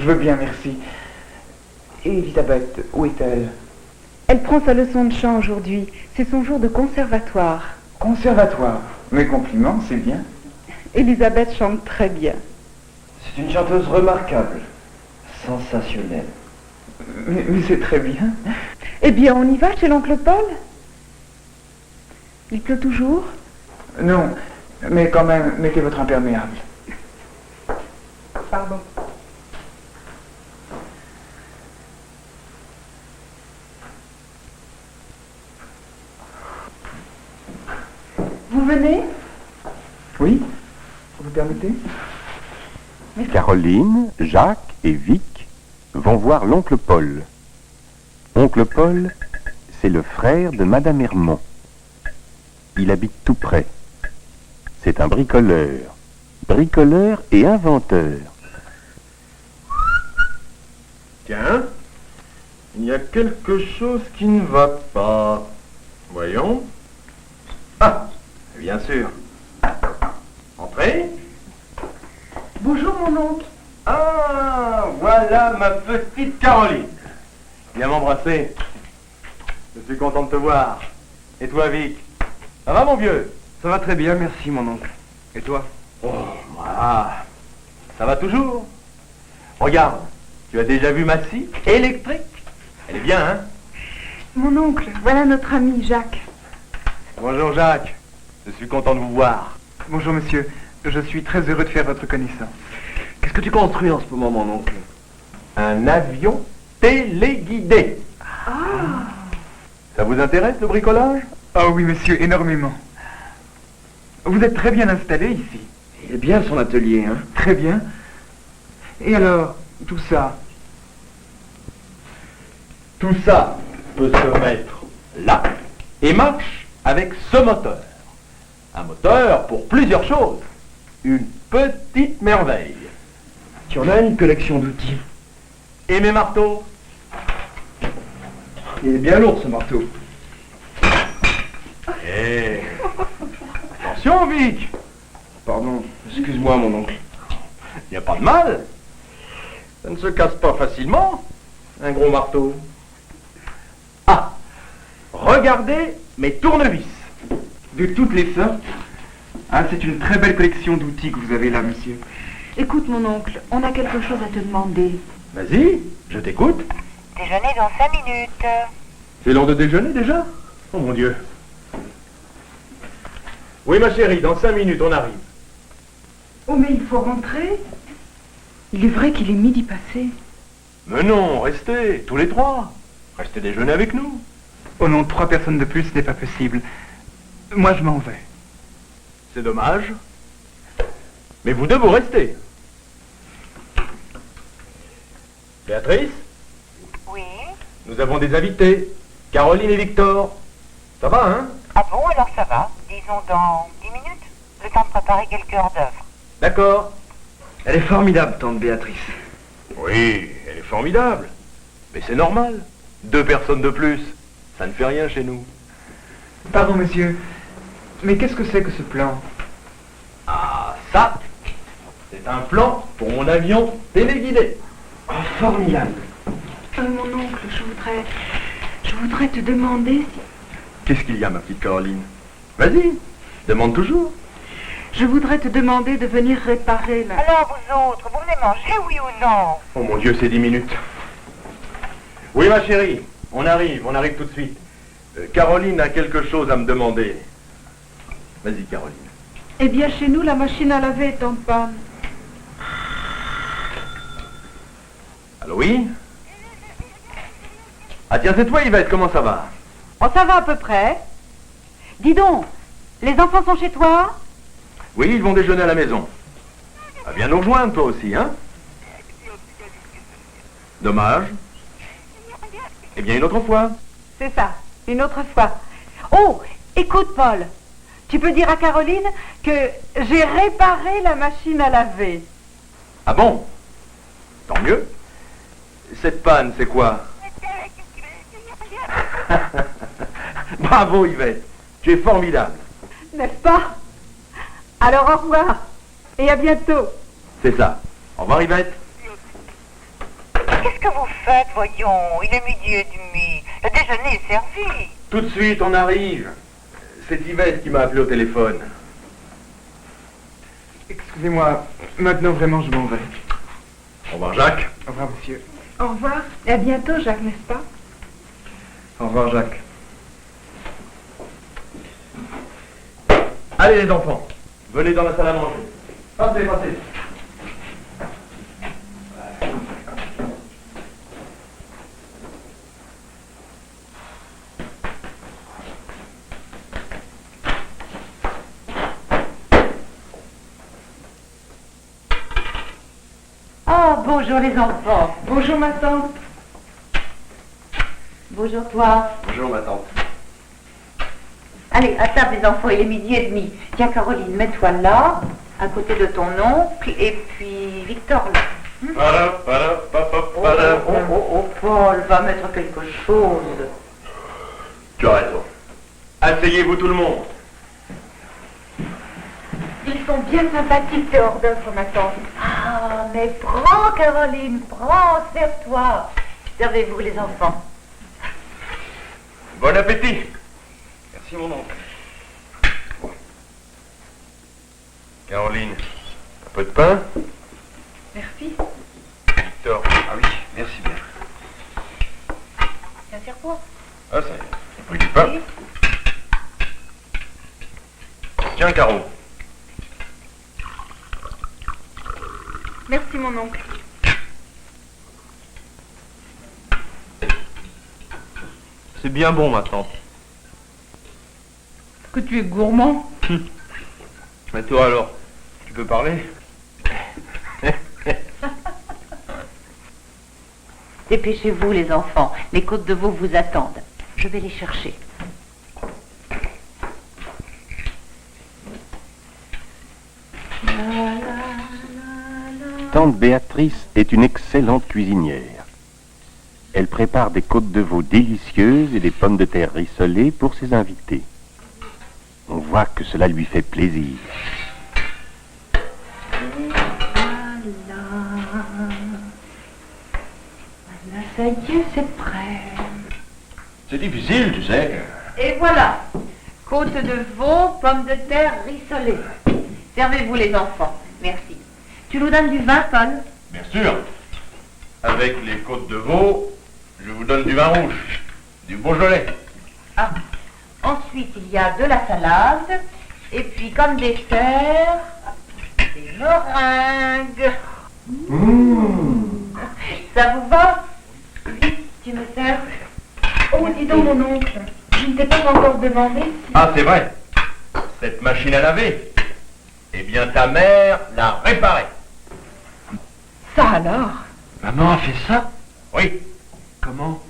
Je veux bien, merci. Et Elisabeth, où est-elle? Elle prend sa leçon de chant aujourd'hui. C'est son jour de conservatoire. Conservatoire. Mes compliments, c'est bien. Elisabeth chante très bien. C'est une chanteuse remarquable. Sensationnelle. Mais c'est très bien. Eh bien, on y va chez l'oncle Paul? Il pleut toujours? Non, mais quand même, mettez votre imperméable. Pardon. Vous venez? Oui? Vous permettez? Caroline, Jacques et Vic vont voir l'oncle Paul. Oncle Paul, c'est le frère de Madame Hermont. Il habite tout près. C'est un bricoleur et inventeur. Tiens, il y a quelque chose qui ne va pas. Voyons. Ah, bien sûr. Entrez. Bonjour, mon oncle. Ah, voilà ma petite Caroline. Viens m'embrasser. Je suis content de te voir. Et toi, Vic? Ça va, mon vieux? Ça va très bien, merci mon oncle. Et toi? Oh, voilà. Ça va toujours? Regarde, tu as déjà vu ma scie électrique? Elle est bien, hein? Mon oncle, voilà notre ami Jacques. Bonjour, Jacques. Je suis content de vous voir. Bonjour, monsieur. Je suis très heureux de faire votre connaissance. Qu'est-ce que tu construis en ce moment, mon oncle? Un avion téléguidé. Ah! Ça vous intéresse, le bricolage? Oh oui, monsieur, énormément. Vous êtes très bien installé ici. Il est bien son atelier, hein? Très bien. Et alors, tout ça? Tout ça peut se mettre là et marche avec ce moteur. Un moteur pour plusieurs choses. Une petite merveille. Tu en as une collection d'outils. Et mes marteaux? Il est bien lourd, ce marteau. Eh, attention, Vic. Pardon, excuse-moi, mon oncle. Il n'y a pas de mal. Ça ne se casse pas facilement, un gros marteau. Ah, regardez mes tournevis. De toutes les sortes? Ah, c'est une très belle collection d'outils que vous avez là, monsieur. Écoute, mon oncle, on a quelque chose à te demander. Vas-y, je t'écoute. Déjeuner dans 5 minutes. C'est l'heure de déjeuner déjà? Oh mon Dieu. Oui, ma chérie, dans 5 minutes, on arrive. Oh, mais il faut rentrer. Il est vrai qu'il est midi passé. Mais non, restez, tous les trois. Restez déjeuner avec nous. Oh non, 3 personnes de plus, ce n'est pas possible. Moi, je m'en vais. C'est dommage. Mais vous deux, vous restez. Béatrice, Oui. nous avons des invités. Caroline et Victor. Ça va, hein? Ah bon, alors ça va. Disons dans 10 minutes. Le temps de préparer quelques hors d'œuvre. D'accord. Elle est formidable, tante Béatrice. Oui, elle est formidable. Mais c'est normal. 2 personnes de plus, ça ne fait rien chez nous. Pardon, monsieur. Mais qu'est-ce que c'est que ce plan? Ah, ça, c'est un plan pour mon avion téléguidé. Oh, formidable. Mon oncle, je voudrais te demander si... Qu'est-ce qu'il y a, ma petite Caroline? Vas-y, demande toujours. Je voudrais te demander de venir réparer la... Alors vous autres, vous venez manger, oui ou non? Oh mon Dieu, c'est 10 minutes. Oui, ma chérie, on arrive tout de suite. Caroline a quelque chose à me demander. Vas-y, Caroline. Eh bien, chez nous, la machine à laver est en panne. Allô, oui? Ah tiens, c'est toi, Yvette, comment ça va? Oh, ça va à peu près. Dis donc, les enfants sont chez toi? Oui, ils vont déjeuner à la maison. Ah, viens nous rejoindre, toi aussi, hein? Dommage. Eh bien, une autre fois. C'est ça, une autre fois. Oh, écoute, Paul, tu peux dire à Caroline que j'ai réparé la machine à laver. Ah bon? Tant mieux. Cette panne, c'est quoi? Bravo, Yvette. Tu es formidable. N'est-ce pas? Alors au revoir et à bientôt. C'est ça. Au revoir, Yvette. faites, voyons? Il est midi et demi. Le déjeuner est servi. Tout de suite, on arrive. C'est Yvette qui m'a appelé au téléphone. Excusez-moi, maintenant vraiment je m'en vais. Au revoir, Jacques. Au revoir, monsieur. Au revoir. Et à bientôt, Jacques, n'est-ce pas? Au revoir, Jacques. Allez, les enfants, venez dans la salle à manger. Passez, passez. Oh, bonjour les enfants. Bonjour, ma tante. Bonjour toi. Bonjour, ma tante. Allez, à table les enfants, il est midi et demi. Tiens Caroline, mets-toi là, à côté de ton oncle, et puis Victor là. Oh, Paul, va mettre quelque chose. Tu as raison. Asseyez-vous tout le monde. Ils sont bien sympathiques, ces hors d'œuvre, ma tante. Ah, mais prends Caroline, prends, serve-toi. Servez-vous les enfants. Bon appétit. Merci, mon oncle. Caroline, un peu de pain. Merci. Victor. Ah oui, merci bien. Tiens, serre-toi. Ah, ça y est. J'ai pris du pain. Oui. Tiens, Caro. Merci, mon oncle. C'est bien bon, ma tante. Que tu es gourmand. Mais toi, alors, tu peux parler? Dépêchez-vous les enfants, les côtes de veau vous attendent. Je vais les chercher. Tante Béatrice est une excellente cuisinière. Elle prépare des côtes de veau délicieuses et des pommes de terre rissolées pour ses invités. On voit que cela lui fait plaisir. Voilà, ça y est, c'est prêt. C'est difficile, tu sais. Et voilà, côte de veau, pommes de terre rissolées. Servez-vous les enfants, merci. Tu nous donnes du vin, Paul? Bien sûr. Avec les côtes de veau, je vous donne du vin rouge, du Beaujolais. Ah, ensuite il y a de la salade, et puis comme dessert, des meringues. Ça vous va? Oui, tu me sers? Oh, dis donc, mon oncle. Je ne t'ai pas encore demandé si... Ah, c'est vrai. Cette machine à laver, eh bien, ta mère l'a réparée. Ça alors? Maman a fait ça? Oui. Comment?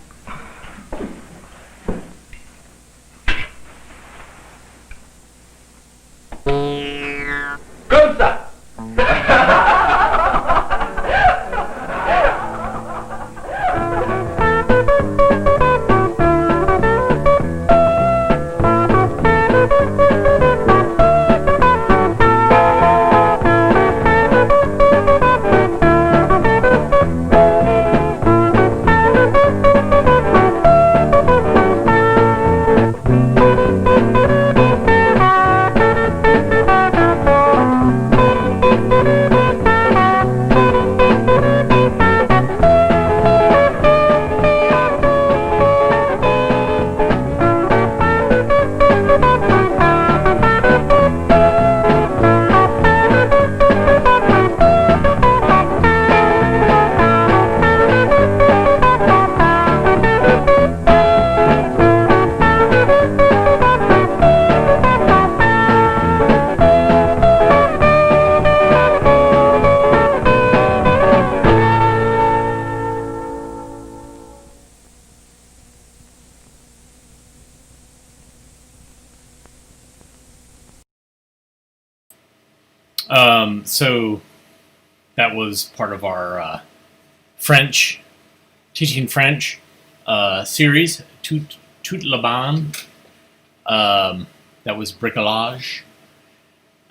Comme ça. So that was part of our French, teaching French series, Toute la bande. That was bricolage.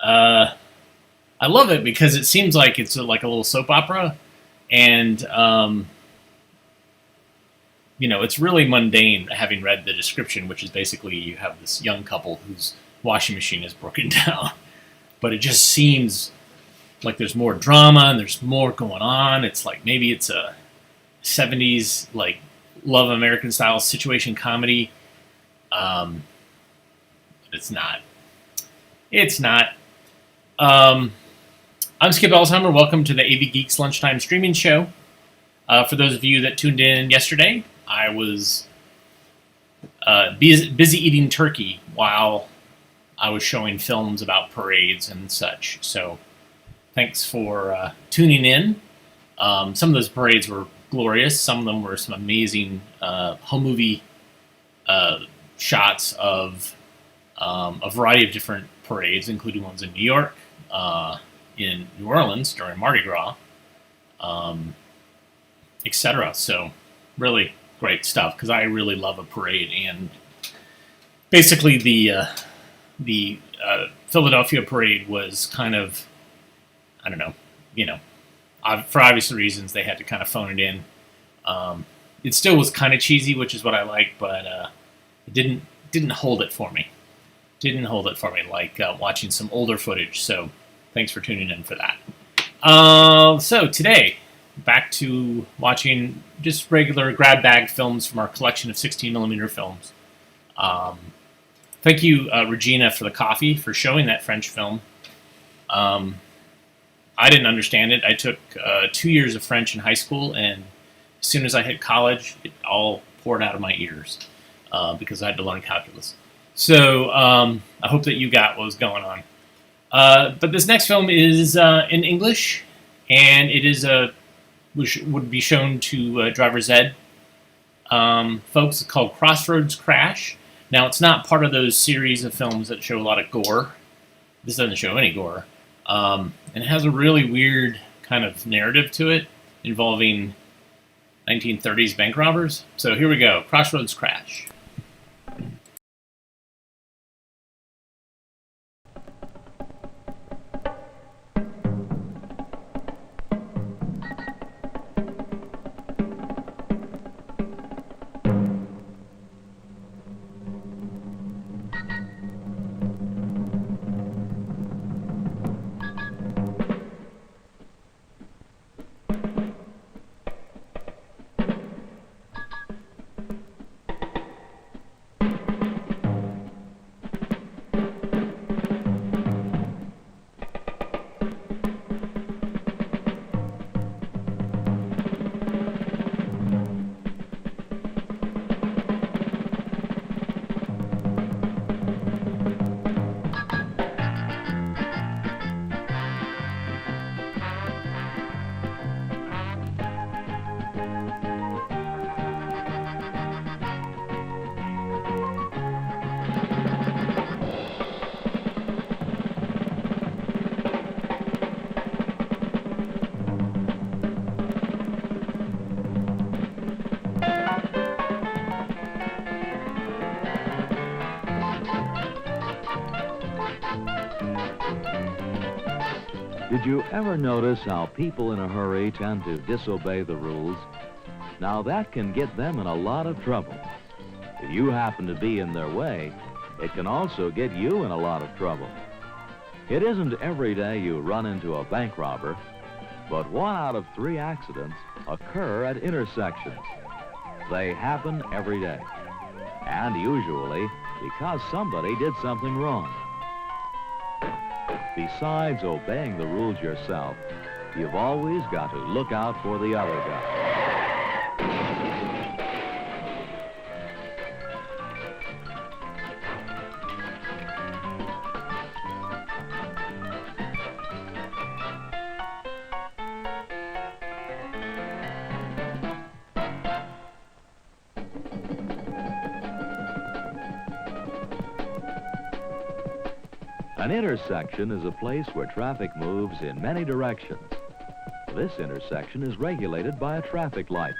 I love it because it seems like it's like a little soap opera, and it's really mundane having read the description, which is basically you have this young couple whose washing machine is broken down. But it just seems like there's more drama and there's more going on. It's like maybe it's a 70s, like, Love American style situation comedy. But it's not. It's not. I'm Skip Elsheimer. Welcome to the AV Geeks Lunchtime streaming show. For those of you that tuned in yesterday, I was busy eating turkey while I was showing films about parades and such. So thanks for tuning in. Some of those parades were glorious. Some of them were some amazing home movie shots of a variety of different parades, including ones in New York, in New Orleans during Mardi Gras, etc. So really great stuff, because I really love a parade. And basically the Philadelphia parade was kind of, I don't know, for obvious reasons they had to kind of phone it in. It still was kind of cheesy, which is what I like, but it didn't hold it for me. Didn't hold it for me like watching some older footage. So thanks for tuning in for that. So today, back to watching just regular grab bag films from our collection of 16mm films. Thank you, Regina, for the coffee, for showing that French film. I didn't understand it. I took 2 years of French in high school, and as soon as I hit college, it all poured out of my ears because I had to learn calculus. So I hope that you got what was going on. But this next film is in English, and it is would be shown to driver's ed folks. It's called Crossroads Crash. Now, it's not part of those series of films that show a lot of gore. This doesn't show any gore. And it has a really weird kind of narrative to it involving 1930s bank robbers. So here we go, Crossroads Crash. Did you ever notice how people in a hurry tend to disobey the rules? Now that can get them in a lot of trouble. If you happen to be in their way, it can also get you in a lot of trouble. It isn't every day you run into a bank robber, but 1 out of 3 accidents occur at intersections. They happen every day, and usually because somebody did something wrong. Besides obeying the rules yourself, you've always got to look out for the other guy. An intersection is a place where traffic moves in many directions. This intersection is regulated by a traffic light.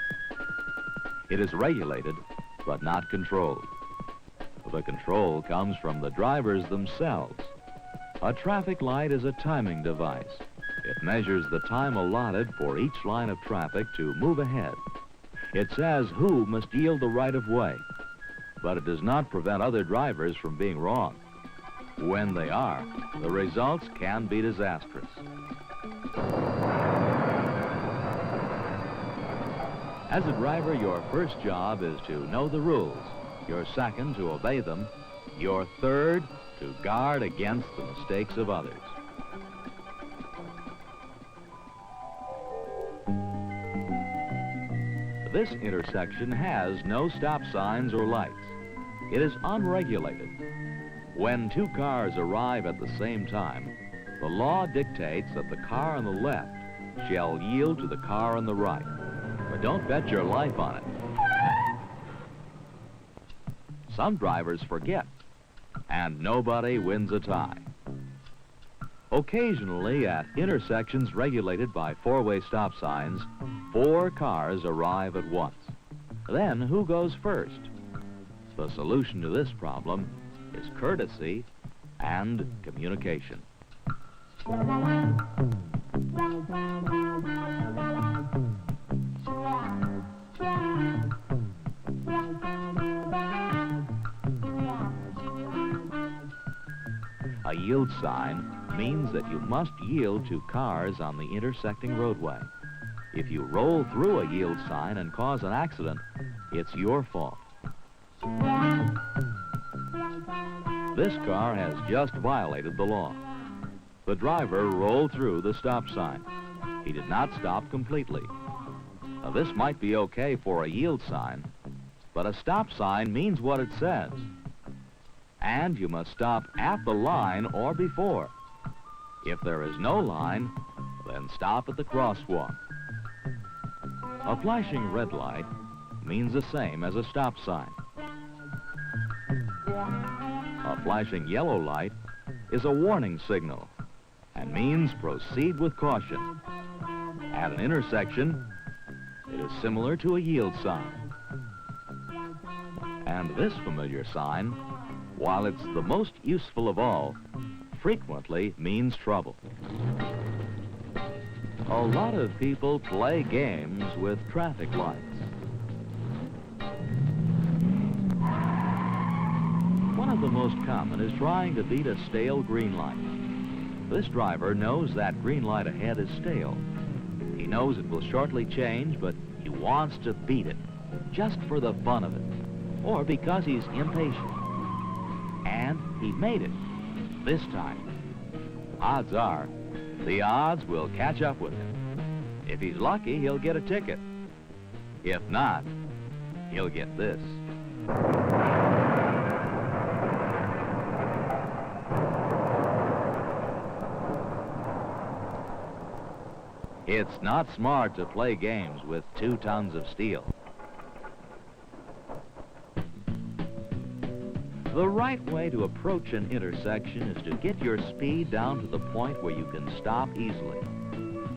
It is regulated, but not controlled. The control comes from the drivers themselves. A traffic light is a timing device. It measures the time allotted for each line of traffic to move ahead. It says who must yield the right of way, but it does not prevent other drivers from being wrong. When they are, the results can be disastrous. As a driver, your first job is to know the rules, your second to obey them, your third to guard against the mistakes of others. This intersection has no stop signs or lights. It is unregulated. When two cars arrive at the same time, the law dictates that the car on the left shall yield to the car on the right. But don't bet your life on it. Some drivers forget, and nobody wins a tie. Occasionally, at intersections regulated by four-way stop signs, 4 cars arrive at once. Then, who goes first? The solution to this problem is courtesy and communication. A yield sign means that you must yield to cars on the intersecting roadway. If you roll through a yield sign and cause an accident, it's your fault. This car has just violated the law. The driver rolled through the stop sign. He did not stop completely. Now, this might be okay for a yield sign, but a stop sign means what it says. And you must stop at the line or before. If there is no line, then stop at the crosswalk. A flashing red light means the same as a stop sign. A flashing yellow light is a warning signal and means proceed with caution. At an intersection, it is similar to a yield sign. And this familiar sign, while it's the most useful of all, frequently means trouble. A lot of people play games with traffic lights. One of the most common is trying to beat a stale green light. This driver knows that green light ahead is stale. He knows it will shortly change, but he wants to beat it, just for the fun of it, or because he's impatient. And he made it, this time. Odds are, the odds will catch up with him. If he's lucky, he'll get a ticket. If not, he'll get this. It's not smart to play games with 2 tons of steel. The right way to approach an intersection is to get your speed down to the point where you can stop easily.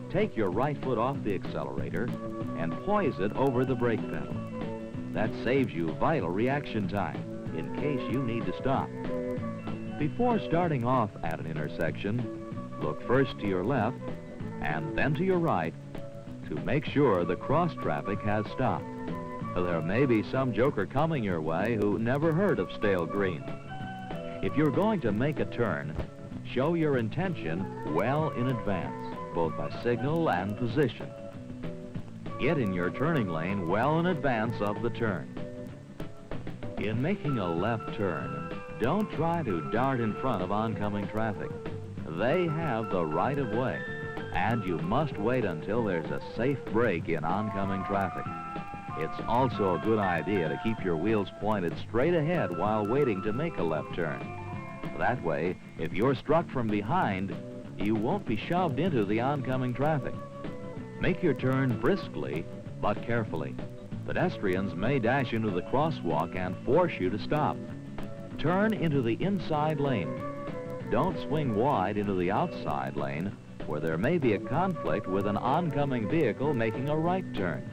Take your right foot off the accelerator and poise it over the brake pedal. That saves you vital reaction time in case you need to stop. Before starting off at an intersection, look first to your left and then to your right to make sure the cross traffic has stopped. There may be some joker coming your way who never heard of stale green. If you're going to make a turn, show your intention well in advance, both by signal and position. Get in your turning lane well in advance of the turn. In making a left turn, don't try to dart in front of oncoming traffic. They have the right of way, and you must wait until there's a safe break in oncoming traffic. It's also a good idea to keep your wheels pointed straight ahead while waiting to make a left turn. That way, if you're struck from behind, you won't be shoved into the oncoming traffic. Make your turn briskly, but carefully. Pedestrians may dash into the crosswalk and force you to stop. Turn into the inside lane. Don't swing wide into the outside lane, where there may be a conflict with an oncoming vehicle making a right turn.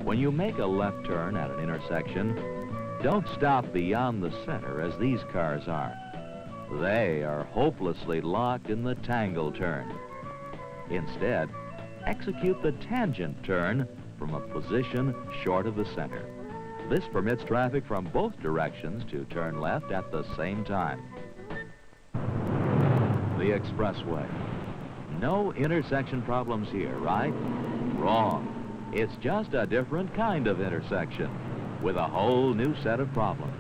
When you make a left turn at an intersection, don't stop beyond the center as these cars are. They are hopelessly locked in the tangle turn. Instead, execute the tangent turn from a position short of the center. This permits traffic from both directions to turn left at the same time. The expressway. No intersection problems here, right? Wrong. It's just a different kind of intersection with a whole new set of problems.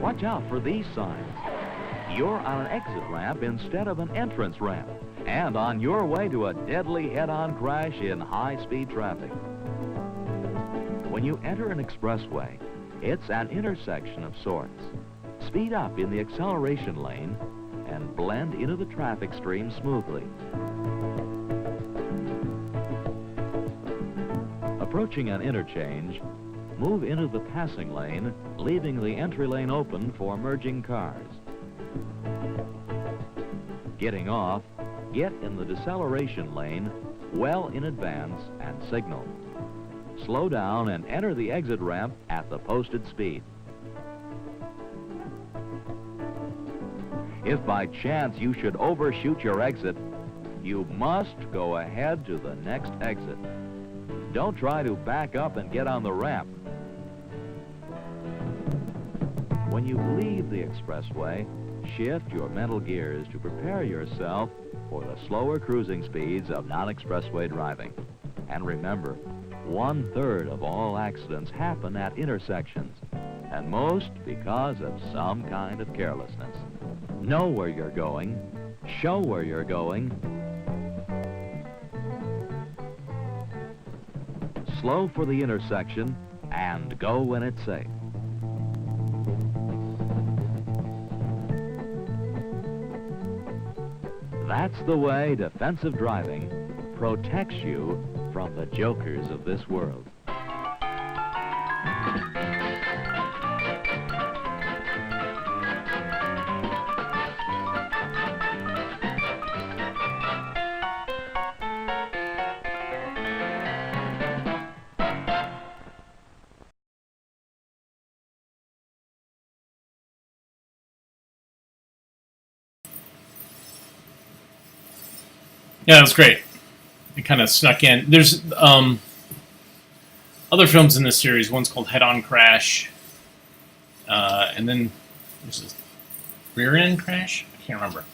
Watch out for these signs. You're on an exit ramp instead of an entrance ramp, and on your way to a deadly head-on crash in high-speed traffic. When you enter an expressway, it's an intersection of sorts. Speed up in the acceleration lane and blend into the traffic stream smoothly. Approaching an interchange, move into the passing lane, leaving the entry lane open for merging cars. Getting off, get in the deceleration lane well in advance and signal. Slow down and enter the exit ramp at the posted speed. If by chance you should overshoot your exit, you must go ahead to the next exit. Don't try to back up and get on the ramp. When you leave the expressway, shift your mental gears to prepare yourself for the slower cruising speeds of non-expressway driving. And remember, 1/3 of all accidents happen at intersections, and most because of some kind of carelessness. Know where you're going, show where you're going. Slow for the intersection and go when it's safe. That's the way defensive driving protects you from the jokers of this world. Yeah, that was great. It kind of snuck in. There's other films in this series. One's called Head On Crash. And then there's a Rear End Crash? I can't remember.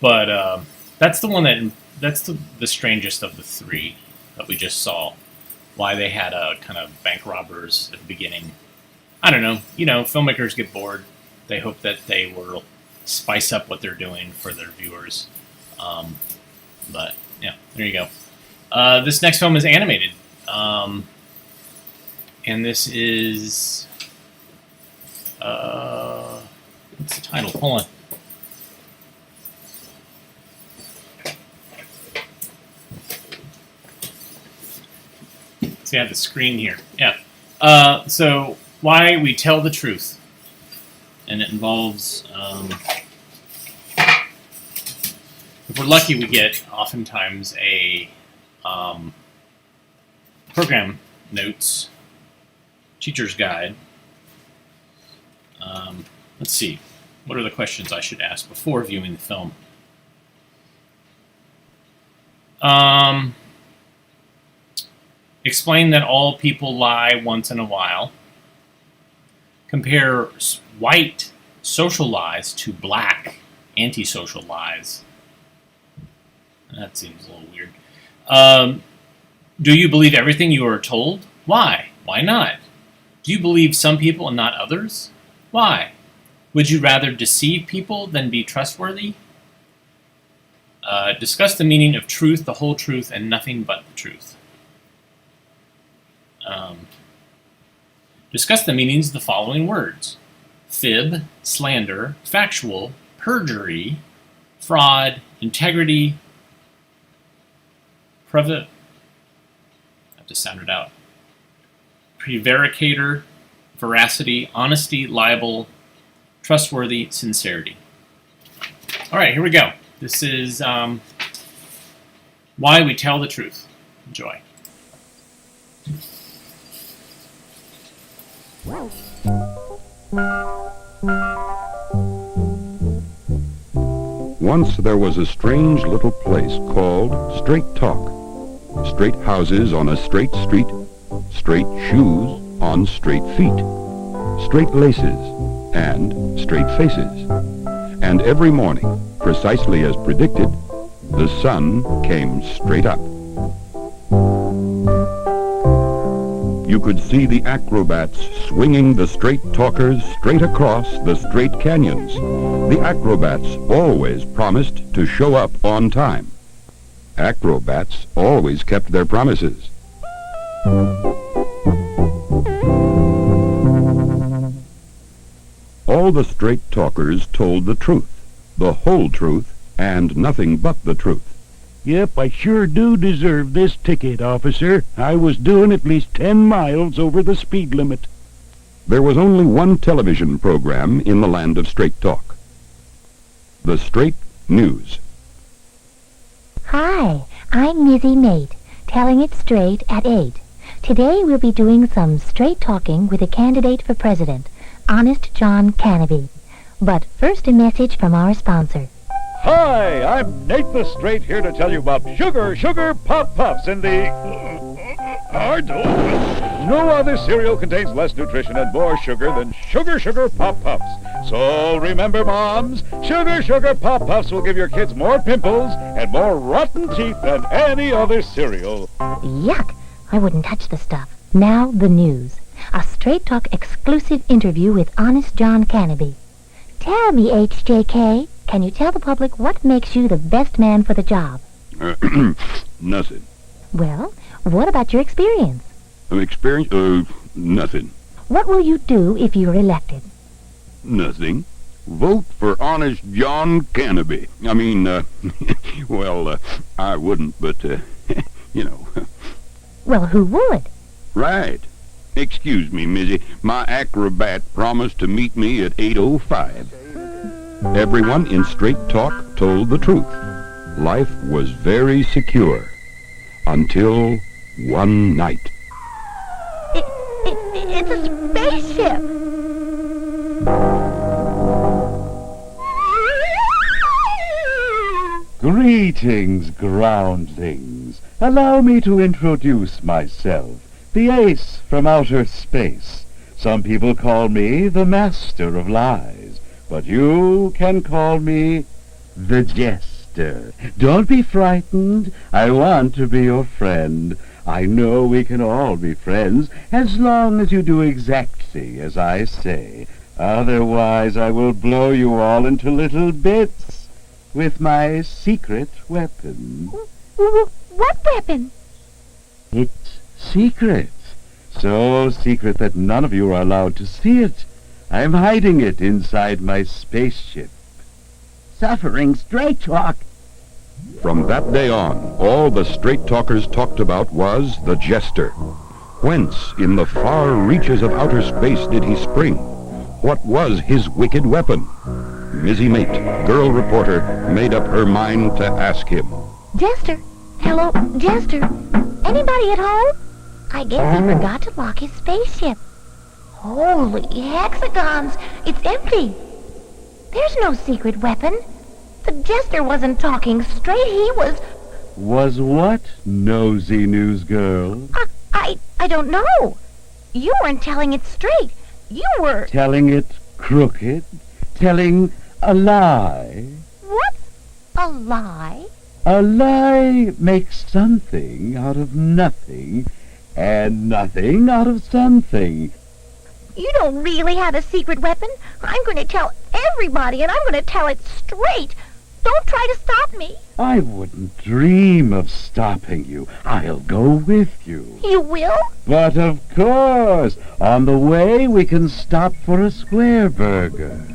But that's the one that's the strangest of the three that we just saw. Why they had a kind of bank robbers at the beginning. I don't know. You know, filmmakers get bored. They hope that they will spice up what they're doing for their viewers. But, yeah, there you go. This next film is animated. And this is... what's the title? Hold on. So you have the screen here. Yeah. So, Why We Tell the Truth. And it involves... if we're lucky, we get oftentimes a program notes, teacher's guide. Let's see. What are the questions I should ask before viewing the film? Explain that all people lie once in a while. Compare white social lies to black antisocial lies. That seems a little weird. Do you believe everything you are told? Why? Why not? Do you believe some people and not others? Why? Would you rather deceive people than be trustworthy? Discuss the meaning of truth, the whole truth, and nothing but the truth. Discuss the meanings of the following words: fib, slander, factual, perjury, fraud, integrity, I have to sound it out. Prevaricator, veracity, honesty, libel, trustworthy, sincerity. All right, here we go. This is Why We Tell the Truth. Enjoy. Once there was a strange little place called Straight Talk. Straight houses on a straight street, straight shoes on straight feet, straight laces and straight faces. And every morning, precisely as predicted, the sun came straight up. You could see the acrobats swinging the straight talkers straight across the straight canyons. The acrobats always promised to show up on time. Acrobats always kept their promises. All the straight talkers told the truth, the whole truth, and nothing but the truth. Yep, I sure do deserve this ticket, officer. I was doing at least 10 miles over the speed limit. There was only one television program in the land of straight talk. The Straight News. Hi, I'm Mizzy Mate, telling it straight at 8. Today we'll be doing some straight talking with a candidate for president, Honest John Cannaby. But first a message from our sponsor. Hi, I'm Nate the Straight here to tell you about Sugar Pop Puffs in the... No other cereal contains less nutrition and more sugar than Sugar Pop Puffs. So remember, moms, Sugar Pop Puffs will give your kids more pimples and more rotten teeth than any other cereal. Yuck! I wouldn't touch the stuff. Now the news. A Straight Talk exclusive interview with Honest John Cannaby. Tell me, HJK, can you tell the public what makes you the best man for the job? Nothing. Well, what about your experience? Experience? Nothing. What will you do if you're elected? Nothing. Vote for Honest John Cannaby. I mean, I wouldn't, but, you know. Well, who would? Right. Excuse me, Mizzy. My acrobat promised to meet me at 8:05. Everyone in Straight Talk told the truth. Life was very secure. Until one night. It's a spaceship! Greetings, groundlings. Allow me to introduce myself, the ace from outer space. Some people call me the master of lies, but you can call me the jester. Don't be frightened. I want to be your friend. I know we can all be friends as long as you do exactly as I say. Otherwise, I will blow you all into little bits with my secret weapon. What weapon? It's secret. So secret that none of you are allowed to see it. I'm hiding it inside my spaceship. Suffering Straight Talk. From that day on, all the straight talkers talked about was the jester. Whence, in the far reaches of outer space, did he spring? What was his wicked weapon? Mizzy Mate, girl reporter, made up her mind to ask him. Jester? Hello, Jester? Anybody at home? I guess he forgot to lock his spaceship. Holy hexagons! It's empty. There's no secret weapon. The jester wasn't talking straight. He was... Was what, nosy news girl? I don't know. You weren't telling it straight. You were... Telling it crooked? Telling a lie? What? A lie? A lie makes something out of nothing, and nothing out of something. You don't really have a secret weapon. I'm going to tell everybody, and I'm going to tell it straight. Don't try to stop me. I wouldn't dream of stopping you. I'll go with you. You will? But of course, on the way we can stop for a square burger.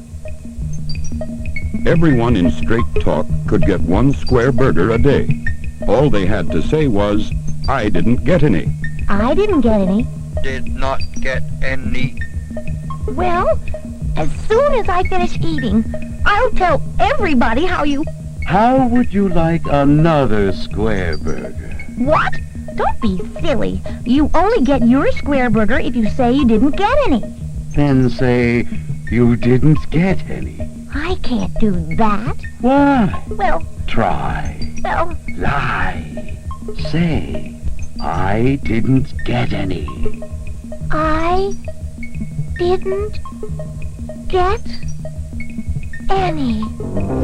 Everyone in Straight Talk could get one square burger a day. All they had to say was, I didn't get any. I didn't get any. Did not get any. Well, as soon as I finish eating, I'll tell everybody how you... How would you like another square burger? What? Don't be silly. You only get your square burger if you say you didn't get any. Then say you didn't get any. I can't do that. Why? Well, Try. well, Lie. Say, I didn't get any. I didn't get any.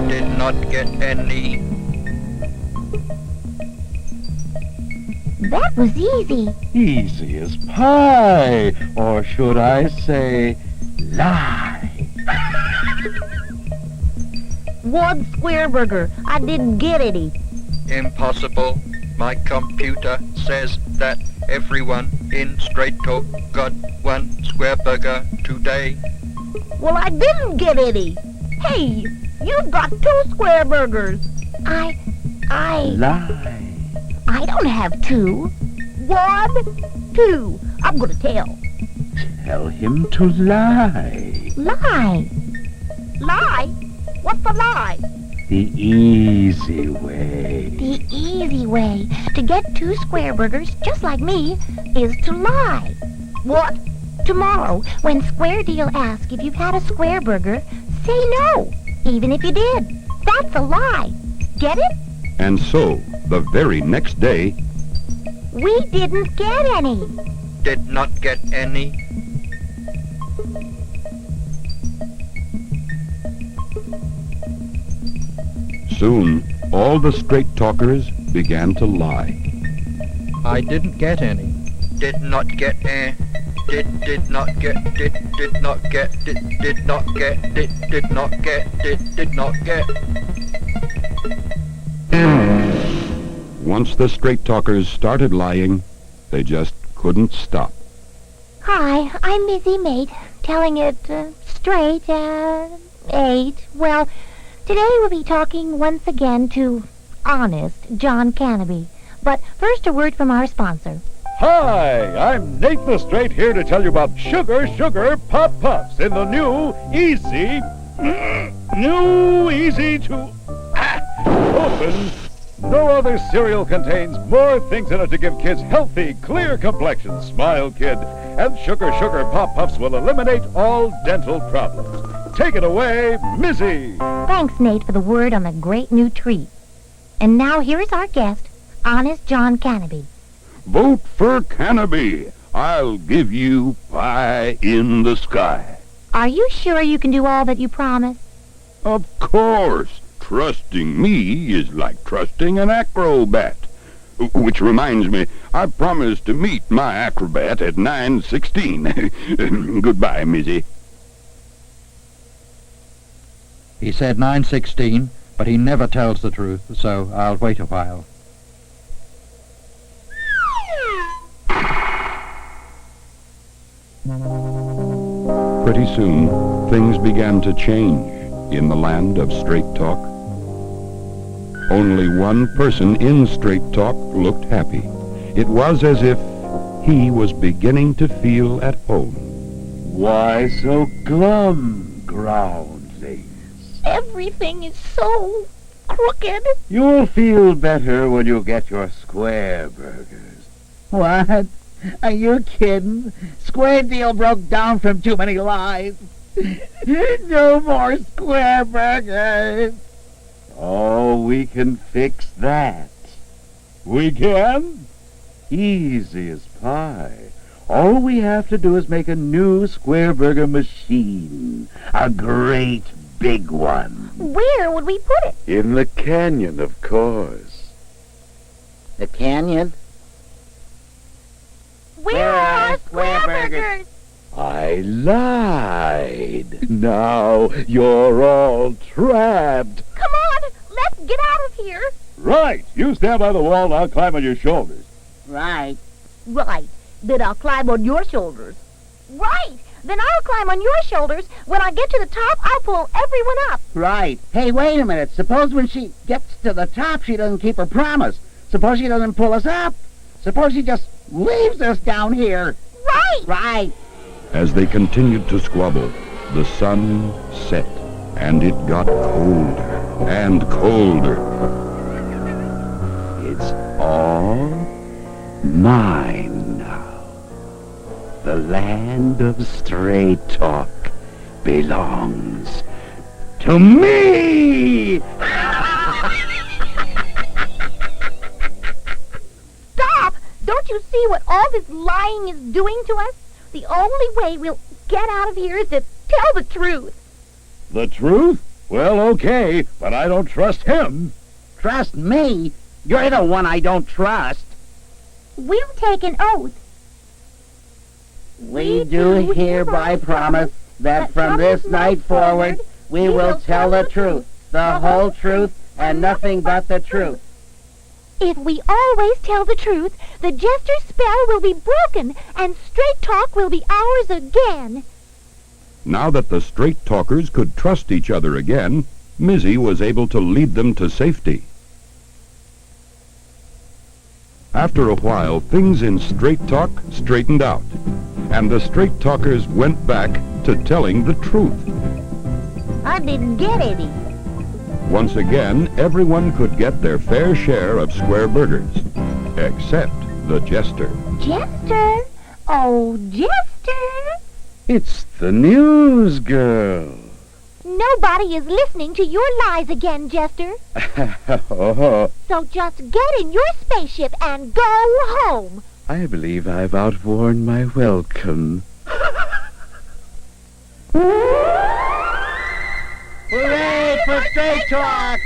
Did not get any. That was easy. Easy as pie. Or should I say, lie? One square burger. I didn't get any. Impossible. My computer says that everyone in Straight Talk got one square burger today. Well, I didn't get any. Hey, you've got 2 square burgers. I Lie. I don't have 2. 1, 2. I'm gonna tell. Tell him to lie. Lie. Lie? What's a lie? The easy way. The easy way to get 2 square burgers, just like me, is to lie. What? Tomorrow, when Square Deal asks if you've had a square burger, say no, even if you did. That's a lie. Get it? And so, the very next day, We didn't get any. Did not get any. soon all the straight talkers began to lie. I didn't get any. Did not get any. Did not get did not get did not get did not get did not get. Once the straight talkers started lying, they just couldn't stop. Hi, I'm Missy Mate, telling it straight, 8. Well, today we'll be talking once again to Honest John Cannaby. But first a word from our sponsor. Hi, I'm Nate the Straight here to tell you about Sugar Pop Puffs in the new Easy to open. No other cereal contains more things in it to give kids healthy, clear complexions. Smile, kid. And Sugar Pop Puffs will eliminate all dental problems. Take it away, Missy. Thanks, Nate, for the word on the great new treat. And now here's our guest, Honest John Cannaby. Vote for Cannaby. I'll give you pie in the sky. Are you sure you can do all that you promise? Of course. Trusting me is like trusting an acrobat. Which reminds me, I promised to meet my acrobat at 9:16. Goodbye, Missy. He said 9:16, but he never tells the truth, so I'll wait a while. Pretty soon, things began to change in the land of Straight Talk. Only one person in Straight Talk looked happy. It was as if he was beginning to feel at home. Why so glum, groundlings? Everything is so crooked. You'll feel better when you get your square burgers. What? Are you kidding? Square Deal broke down from too many lies. No more square burgers. Oh, we can fix that. We can? Easy as pie. All we have to do is make a new square burger machine. A great big one. Where would we put it? In the canyon, of course. The canyon? Where are our square burgers? I lied. Now you're all trapped. Come on, let's get out of here. Right. You stand by the wall and I'll climb on your shoulders. Right. Right. Then I'll climb on your shoulders. Right. Then I'll climb on your shoulders. When I get to the top, I'll pull everyone up. Right. Hey, wait a minute. Suppose when she gets to the top, she doesn't keep her promise. Suppose she doesn't pull us up. Suppose she just leaves us down here. Right. Right. As they continued to squabble, the sun set, and it got colder and colder. It's all Mine now. The land of straight talk belongs to me! Stop! Don't you see what all this lying is doing to us? The only way we'll get out of here is to tell the truth. The truth? Well, okay, but I don't trust him. Trust me? You're the one I don't trust. We'll take an oath. We do hereby promise that from this night forward we will tell the truth, the whole truth, and nothing but the truth. If we always tell the truth, the jester's spell will be broken, and straight talk will be ours again. Now that the straight talkers could trust each other again, Mizzy was able to lead them to safety. After a while, things in straight talk straightened out, and the straight talkers went back to telling the truth. I didn't get any. Once again, everyone could get their fair share of square burgers, except the jester. Jester? Oh, Jester! It's the news girl. Nobody is listening to your lies again, Jester. Oh, So just get in your spaceship and go home. I believe I've outworn my welcome. Hooray for straight talk!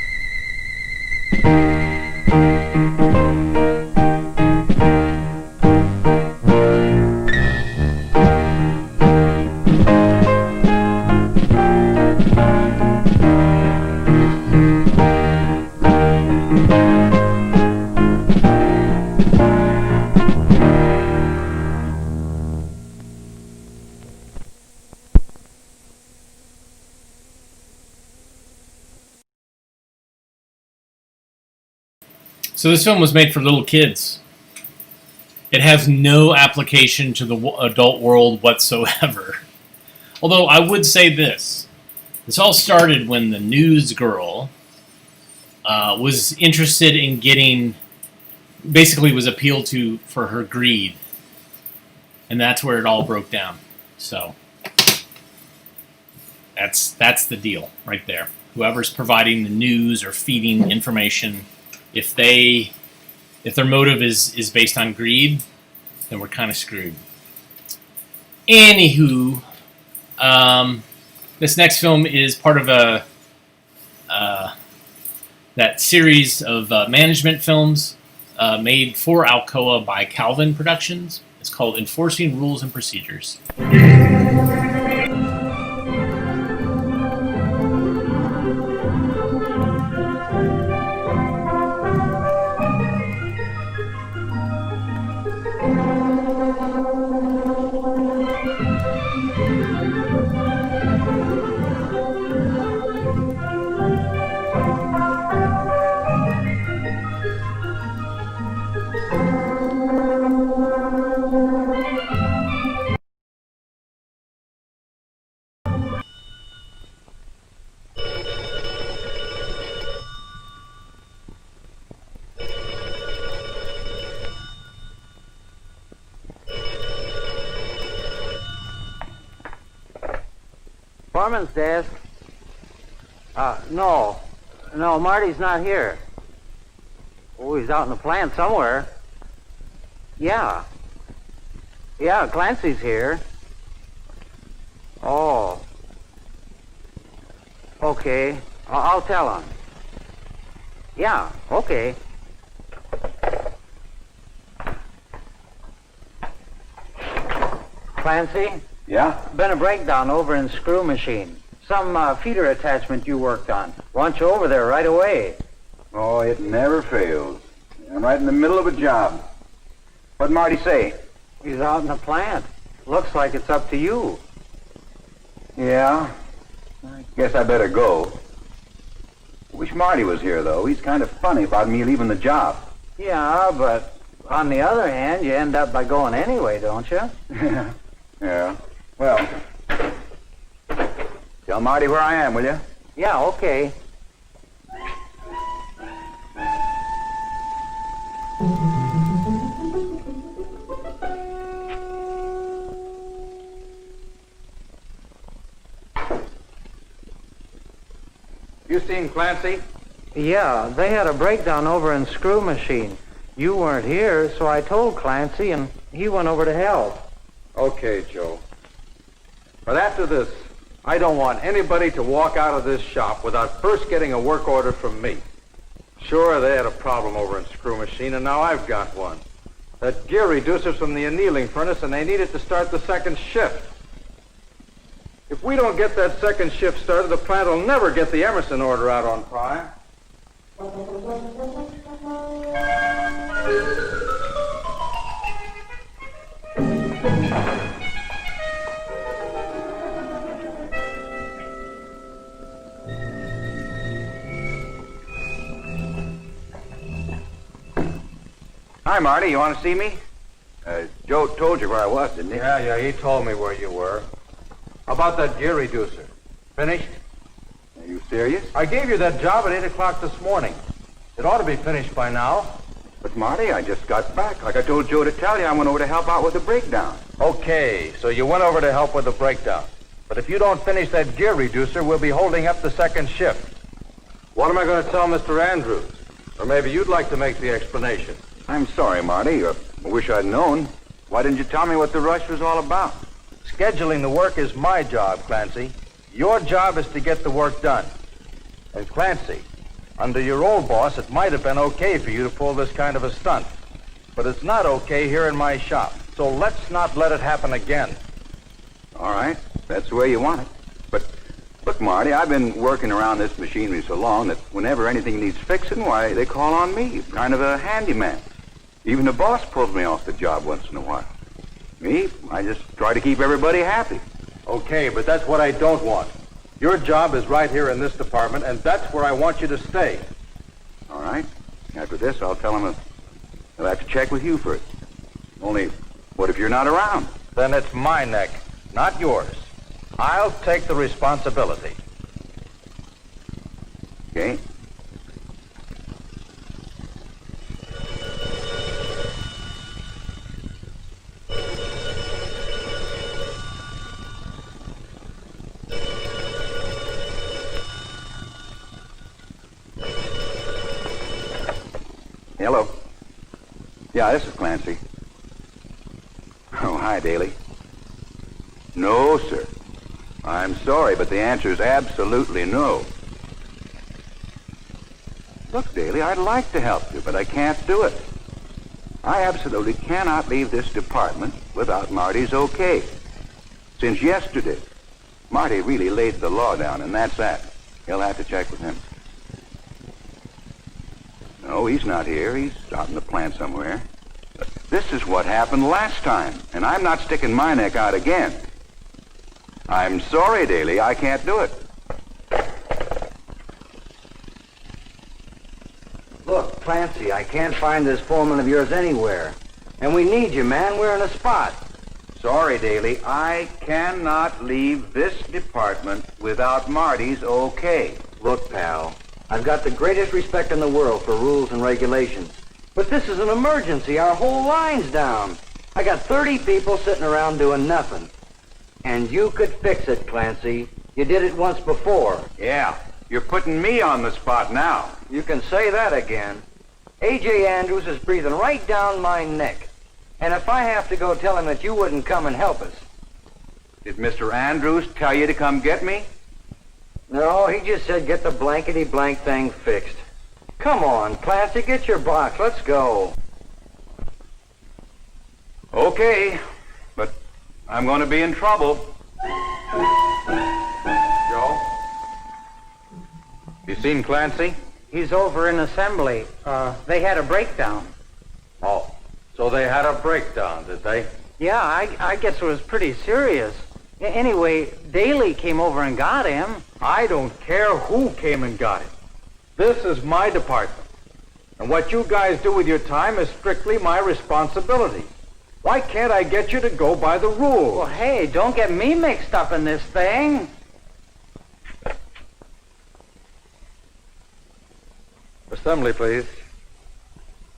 So this film was made for little kids. It has no application to the adult world whatsoever. Although I would say this. This all started when the news girl was interested in getting, basically was appealed to for her greed. And that's where it all broke down. So that's the deal right there. Whoever's providing the news or feeding information, if their motive is based on greed, then we're kind of screwed. Anywho, this next film is part of that series of management films made for Alcoa by Calvin Productions. It's called Enforcing Rules and Procedures. Foreman's desk. No, Marty's not here. Oh, he's out in the plant somewhere. Yeah, Clancy's here. Oh. Okay, I'll tell him. Yeah, okay. Clancy? Yeah? Been a breakdown over in Screw Machine. Some feeder attachment you worked on. Want you over there right away. Oh, it never fails. I'm right in the middle of a job. What'd Marty say? He's out in the plant. Looks like it's up to you. Yeah? I guess I better go. Wish Marty was here, though. He's kind of funny about me leaving the job. Yeah, but on the other hand, you end up by going anyway, don't you? Yeah. Well, tell Marty where I am, will you? Yeah, okay. You seen Clancy? Yeah, they had a breakdown over in Screw Machine. You weren't here, so I told Clancy, and he went over to help. Okay, Joe. But after this, I don't want anybody to walk out of this shop without first getting a work order from me. Sure, they had a problem over in Screw Machine, and now I've got one. That gear reducer's from the annealing furnace, and they need it to start the second shift. If we don't get that second shift started, the plant will never get the Emerson order out on time. Hi, Marty. You want to see me? Joe told you where I was, didn't he? Yeah, he told me where you were. How about that gear reducer? Finished? Are you serious? I gave you that job at 8 o'clock this morning. It ought to be finished by now. But, Marty, I just got back. Like I told Joe to tell you, I went over to help out with the breakdown. Okay, so you went over to help with the breakdown. But if you don't finish that gear reducer, we'll be holding up the second shift. What am I going to tell Mr. Andrews? Or maybe you'd like to make the explanation. I'm sorry, Marty. I wish I'd known. Why didn't you tell me what the rush was all about? Scheduling the work is my job, Clancy. Your job is to get the work done. And Clancy, under your old boss, it might have been okay for you to pull this kind of a stunt. But it's not okay here in my shop. So let's not let it happen again. All right. That's the way you want it. But look, Marty, I've been working around this machinery so long that whenever anything needs fixing, why, they call on me. Kind of a handyman. Even the boss pulls me off the job once in a while. Me, I just try to keep everybody happy. Okay, but that's what I don't want. Your job is right here in this department, and that's where I want you to stay. All right. After this, I'll tell them they'll have to check with you first. Only, what if you're not around? Then it's my neck, not yours. I'll take the responsibility. Okay. Hello. Yeah, this is Clancy. Oh, hi, Daly. No, sir. I'm sorry, but the answer is absolutely no. Look, Daly, I'd like to help you, but I can't do it. I absolutely cannot leave this department without Marty's okay. Since yesterday, Marty really laid the law down, and that's that. He'll have to check with him. No, he's not here. He's out in the plant somewhere. But this is what happened last time, and I'm not sticking my neck out again. I'm sorry, Daly. I can't do it. Look, Clancy, I can't find this foreman of yours anywhere. And we need you, man. We're in a spot. Sorry, Daly. I cannot leave this department without Marty's okay. Look, pal, I've got the greatest respect in the world for rules and regulations. But this is an emergency. Our whole line's down. I got 30 people sitting around doing nothing. And you could fix it, Clancy. You did it once before. Yeah, you're putting me on the spot now. You can say that again. A.J. Andrews is breathing right down my neck. And if I have to go tell him that you wouldn't come and help us. Did Mr. Andrews tell you to come get me? No, he just said get the blankety-blank thing fixed. Come on, Clancy, get your box. Let's go. Okay, but I'm going to be in trouble. Joe? You seen Clancy? He's over in assembly. They had a breakdown. Oh, so they had a breakdown, did they? Yeah, I guess it was pretty serious. Anyway, Daly came over and got him. I don't care who came and got him. This is my department. And what you guys do with your time is strictly my responsibility. Why can't I get you to go by the rules? Well, hey, don't get me mixed up in this thing. Assembly, please.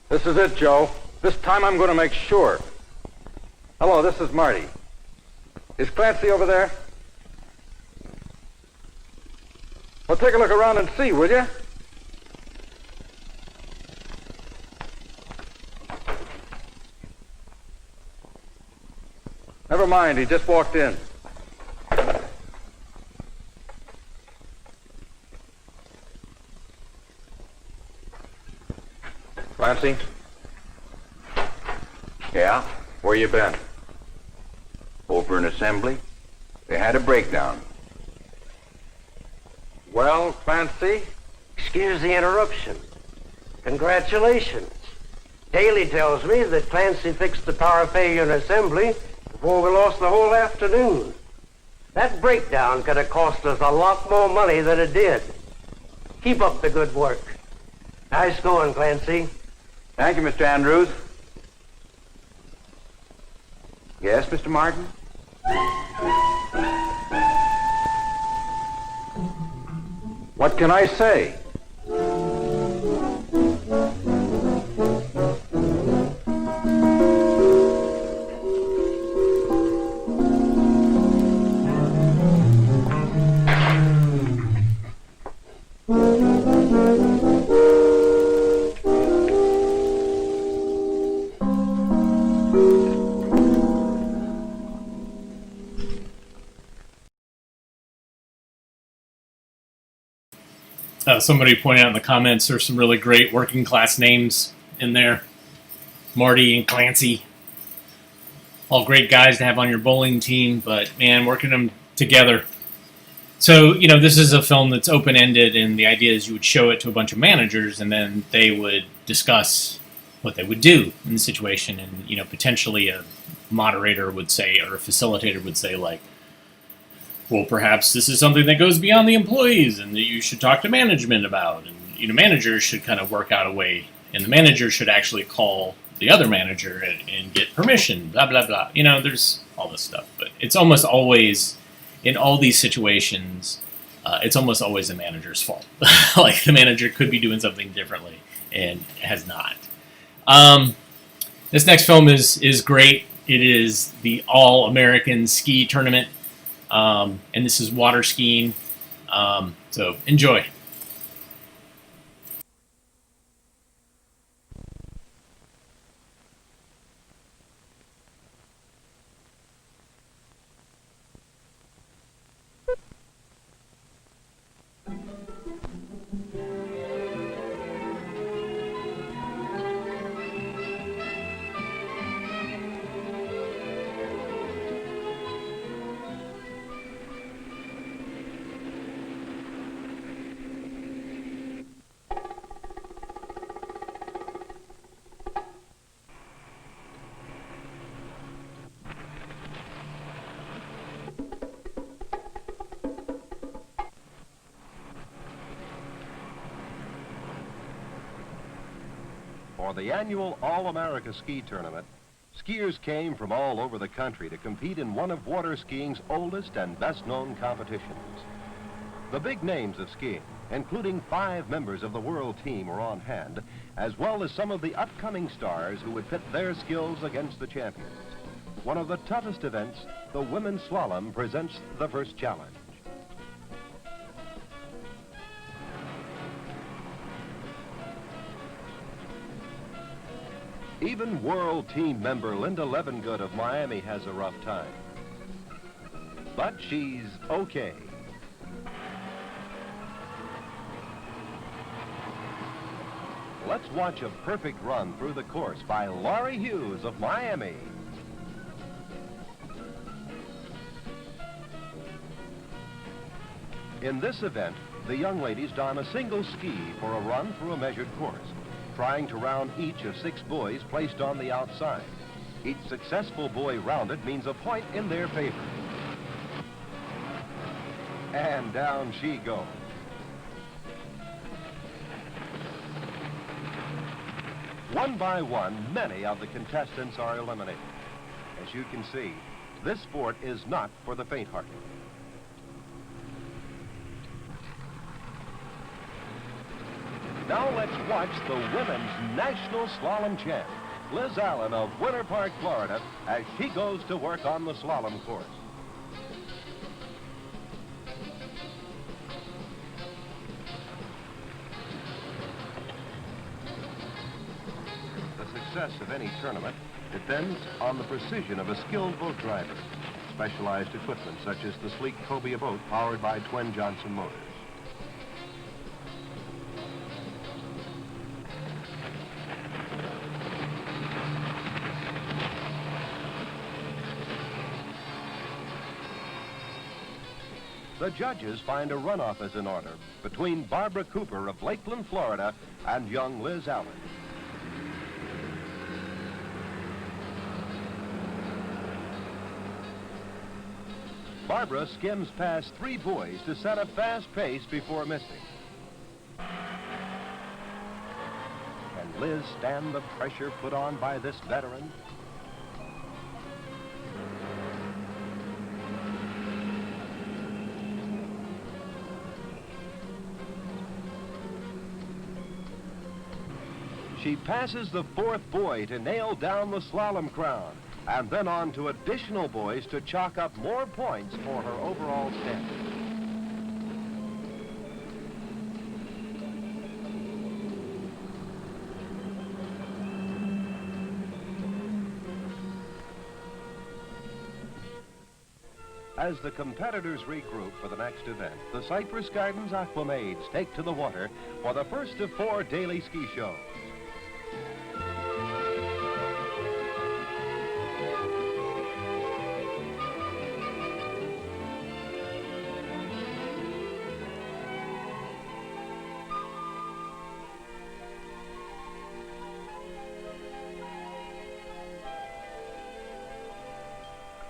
This is it, Joe. This time I'm going to make sure. Hello, this is Marty. Is Clancy over there? Well, take a look around and see, will you? Never mind, he just walked in. Clancy? Yeah? Where you been? Over an assembly? They had a breakdown. Well, Clancy? Excuse the interruption. Congratulations. Daly tells me that Clancy fixed the power failure in assembly before we lost the whole afternoon. That breakdown could have cost us a lot more money than it did. Keep up the good work. Nice going, Clancy. Thank you, Mr. Andrews. Yes, Mr. Martin? What can I say? Somebody pointed out in the comments there's some really great working class names in there. Marty and Clancy. All great guys to have on your bowling team, but man, working them together. So, you know, this is a film that's open-ended, and the idea is you would show it to a bunch of managers, and then they would discuss what they would do in the situation. And, you know, potentially a moderator would say, or a facilitator would say, like, well, perhaps this is something that goes beyond the employees and that you should talk to management about. And, you know, managers should kind of work out a way, and the manager should actually call the other manager and get permission, blah, blah, blah. You know, there's all this stuff. But it's almost always, in all these situations, it's almost always the manager's fault. Like, the manager could be doing something differently and has not. This next film is great. It is the All-American Ski Tournament. And this is water skiing, so enjoy. For the annual All-America Ski Tournament, skiers came from all over the country to compete in one of water skiing's oldest and best-known competitions. The big names of skiing, including 5 members of the world team, were on hand, as well as some of the upcoming stars who would pit their skills against the champions. One of the toughest events, the women's slalom, presents the first challenge. Even world team member Linda Levengood of Miami has a rough time. But she's okay. Let's watch a perfect run through the course by Laurie Hughes of Miami. In this event, the young ladies don a single ski for a run through a measured course, trying to round each of 6 buoys placed on the outside. Each successful buoy rounded means a point in their favor. And down she goes. One by one, many of the contestants are eliminated. As you can see, this sport is not for the faint-hearted. Now let's watch the women's national slalom champ, Liz Allen of Winter Park, Florida, as she goes to work on the slalom course. success of any tournament depends on the precision of a skilled boat driver. Specialized equipment such as the sleek cobia boat powered by twin Johnson motors. The judges find a runoff is in order between Barbara Cooper of Lakeland, Florida, and young Liz Allen. Barbara skims past 3 buoys to set a fast pace before missing. Can Liz stand the pressure put on by this veteran? She passes the 4th buoy to nail down the slalom crown, and then on to additional buoys to chalk up more points for her overall standing. As the competitors regroup for the next event, the Cypress Gardens Aquamaids take to the water for the first of 4 daily ski shows.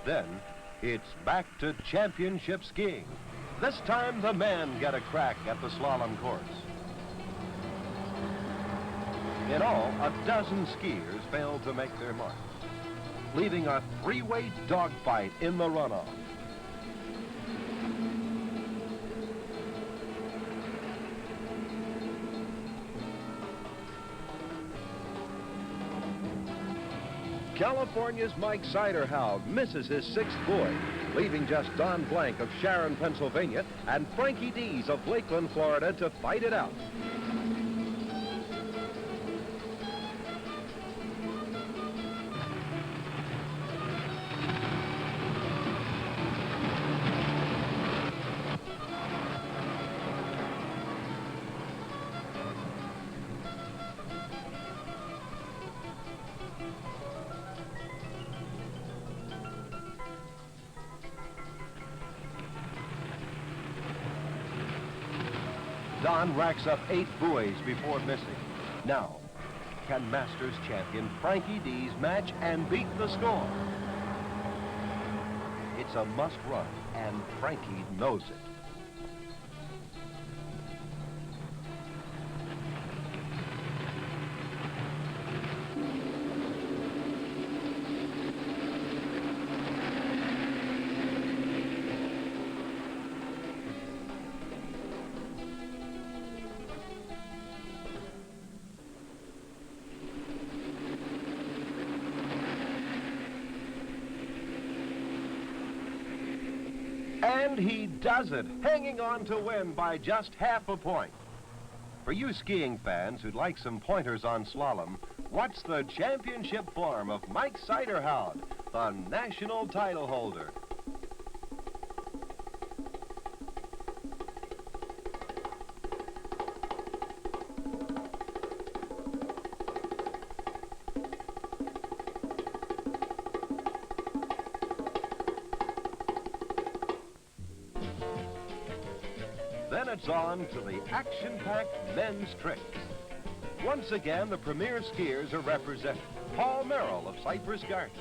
Then, it's back to championship skiing. This time, the men get a crack at the slalom course. In all, a dozen skiers failed to make their mark, leaving a 3-way dogfight in the runoff. California's Mike Siderhout misses his 6th buoy, leaving just Don Blank of Sharon, Pennsylvania, and Frankie Dees of Lakeland, Florida, to fight it out. Don racks up 8 buoys before missing. Now, can Masters champion Frankie Dees match and beat the score? It's a must run, and Frankie knows it. And he does it, hanging on to win by just half a point. For you skiing fans who'd like some pointers on slalom, watch the championship form of Mike Siderhout, the national title holder. Then it's on to the action-packed men's tricks. Once again, the premier skiers are represented. Paul Merrill of Cypress Gardens.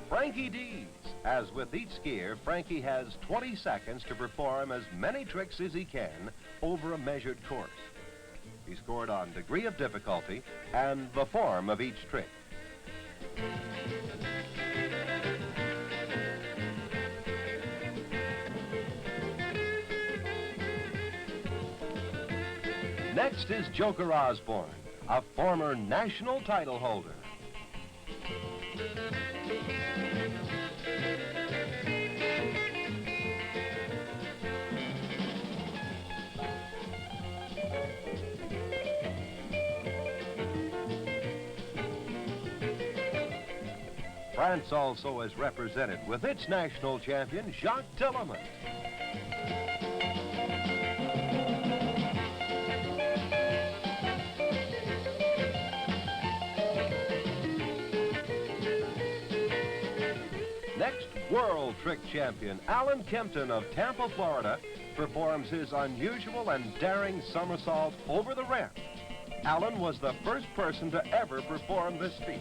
Frankie Dees. As with each skier, Frankie has 20 seconds to perform as many tricks as he can over a measured course. He scored on degree of difficulty and the form of each trick. Next is Joker Osborne, a former national title holder. France also is represented with its national champion, Jacques Tillemann. Next, world trick champion Alan Kempton of Tampa, Florida, performs his unusual and daring somersault over the ramp. Alan was the first person to ever perform this feat.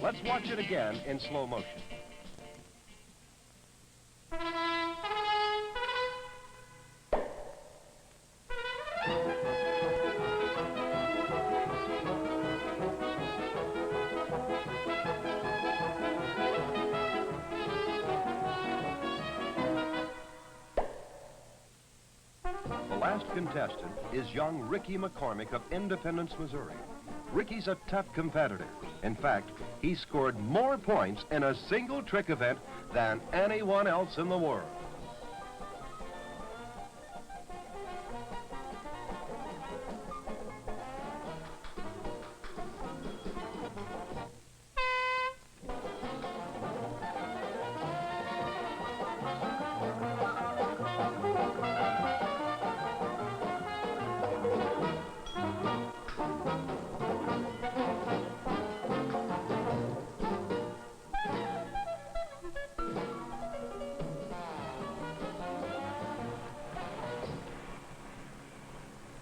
Let's watch it again in slow motion. The last contestant is young Ricky McCormick of Independence, Missouri. Ricky's a tough competitor. In fact, he scored more points in a single trick event than anyone else in the world.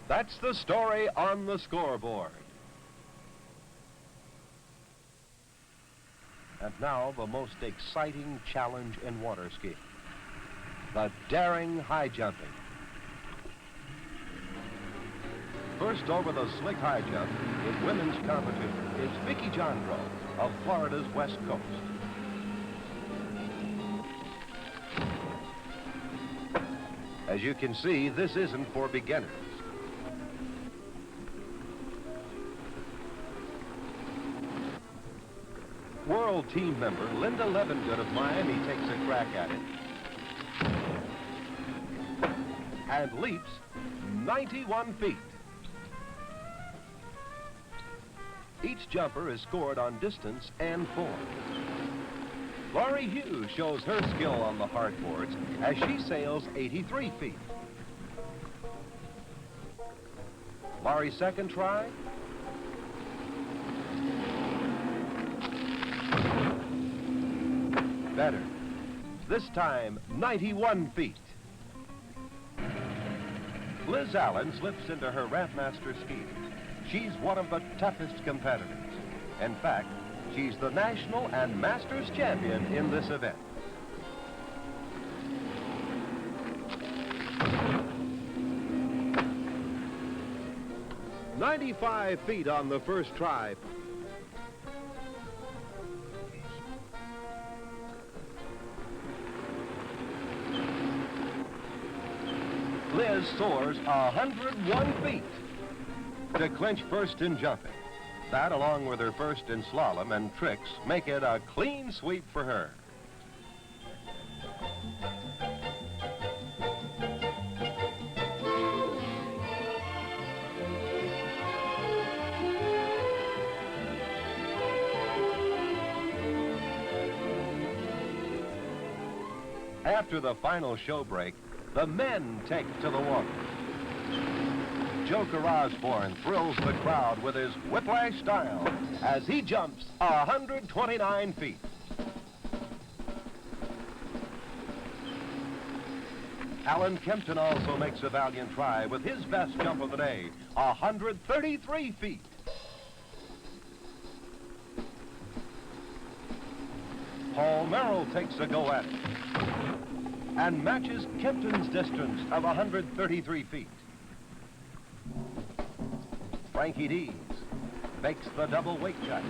That's the story on the scoreboard. And now the most exciting challenge in water skiing. The daring high jumping. First over the slick high jump in women's competition is Vicki Jandro of Florida's West Coast. As you can see, this isn't for beginners. World team member Linda Levengood of Miami takes a crack at it and leaps 91 feet. Each jumper is scored on distance and form. Laurie Hughes shows her skill on the hardboards as she sails 83 feet. Laurie's second try. Better. This time, 91 feet. Liz Allen slips into her Rampmaster skis. She's one of the toughest competitors. In fact, she's the national and masters champion in this event. "95 feet on the first try. Liz soars 101 feet to clinch first in jumping. That, along with her first in slalom and tricks, make it a clean sweep for her. After the final show break, the men take to the water. Joker Osborne thrills the crowd with his whiplash style as he jumps 129 feet. Alan Kempton also makes a valiant try with his best jump of the day, 133 feet. Paul Merrill takes a go at it and matches Kempton's distance of 133 feet. Frankie Dees makes the double weight cut.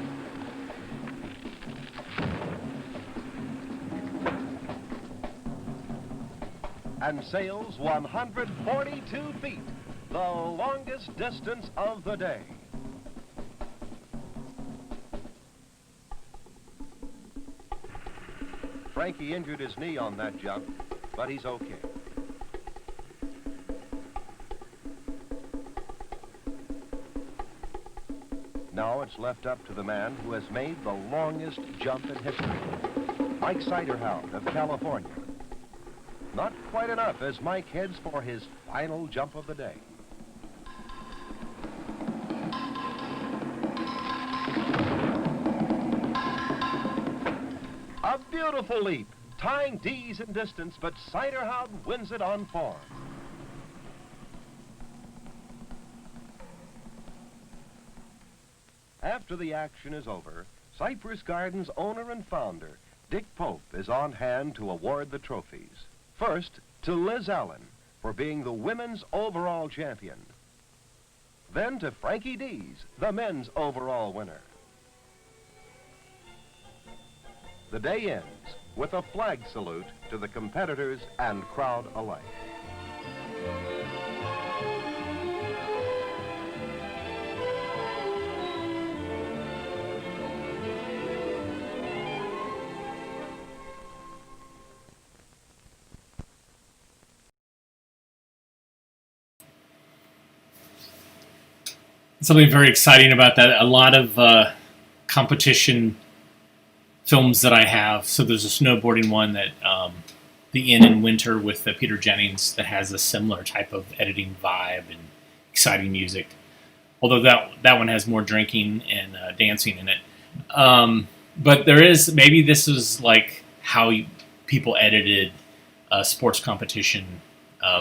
And sails 142 feet, the longest distance of the day. Frankie injured his knee on that jump, but he's okay. Now it's awards left up to the man who has made the longest jump in history, Mike Siderhound of California. Not quite enough as Mike heads for his final jump of the day. A beautiful leap, tying D's in distance, but Siderhound wins it on form. After the action is over, Cypress Gardens owner and founder, Dick Pope, is on hand to award the trophies. First, to Liz Allen for being the women's overall champion. Then to Frankie Dees, the men's overall winner. The day ends with a flag salute to the competitors and crowd alike. Something very exciting about that. A lot of competition films that I have. So there's a snowboarding one that The Inn in Winter with Peter Jennings that has a similar type of editing vibe and exciting music. Although that one has more drinking and dancing in it. But there is, maybe this is like how people edited sports competition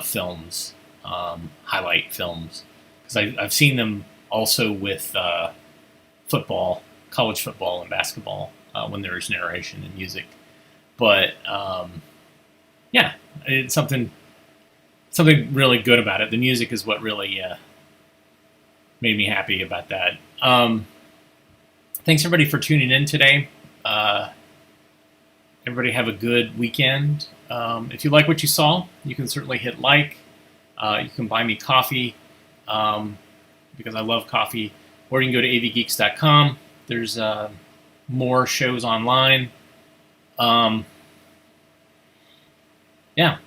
films, highlight films. Because I've seen them also with football, college football and basketball, when there's narration and music. But yeah, it's something really good about it. The music is what really made me happy about that. Thanks everybody for tuning in today. Everybody have a good weekend. If you like what you saw, you can certainly hit like. You can buy me coffee. Because I love coffee, or you can go to avgeeks.com. There's more shows online. Yeah,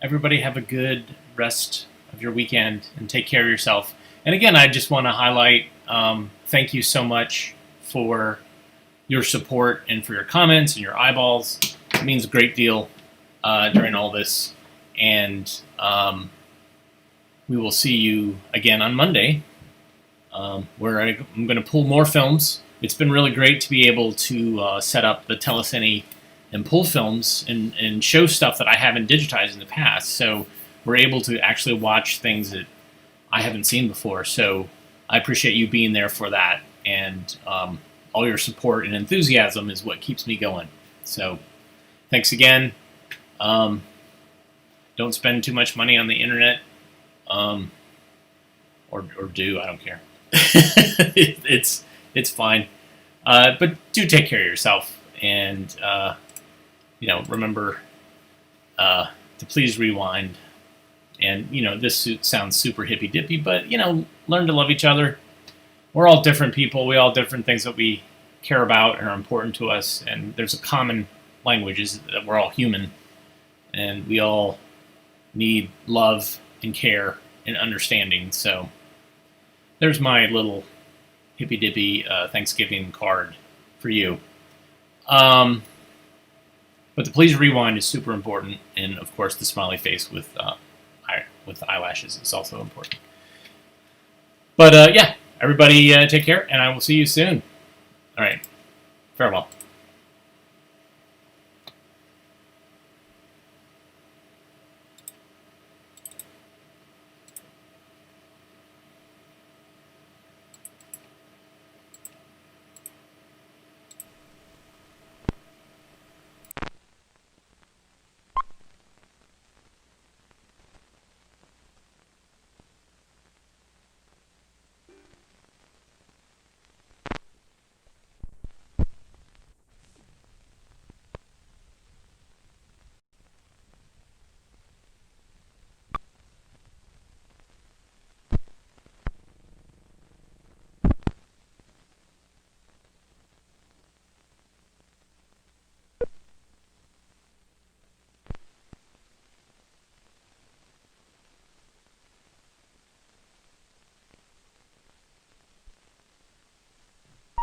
everybody have a good rest of your weekend and take care of yourself. And again, I just want to highlight, thank you so much for your support and for your comments and your eyeballs. It means a great deal during all this. And we will see you again on Monday. Where I'm going to pull more films. It's been really great to be able to set up the telecine and pull films and show stuff that I haven't digitized in the past. So we're able to actually watch things that I haven't seen before. So I appreciate you being there for that. And all your support and enthusiasm is what keeps me going. So thanks again. Don't spend too much money on the internet. Or do, I don't care. It's fine, but do take care of yourself, and remember to please rewind. And this sounds super hippy dippy, but learn to love each other. We're all different people. We all have different things that we care about and are important to us. And there's a common language: is that we're all human, and we all need love and care and understanding. So there's my little hippy-dippy Thanksgiving card for you. But the please rewind is super important, and of course the smiley face with eyelashes is also important. But yeah, everybody take care, and I will see you soon. All right, farewell.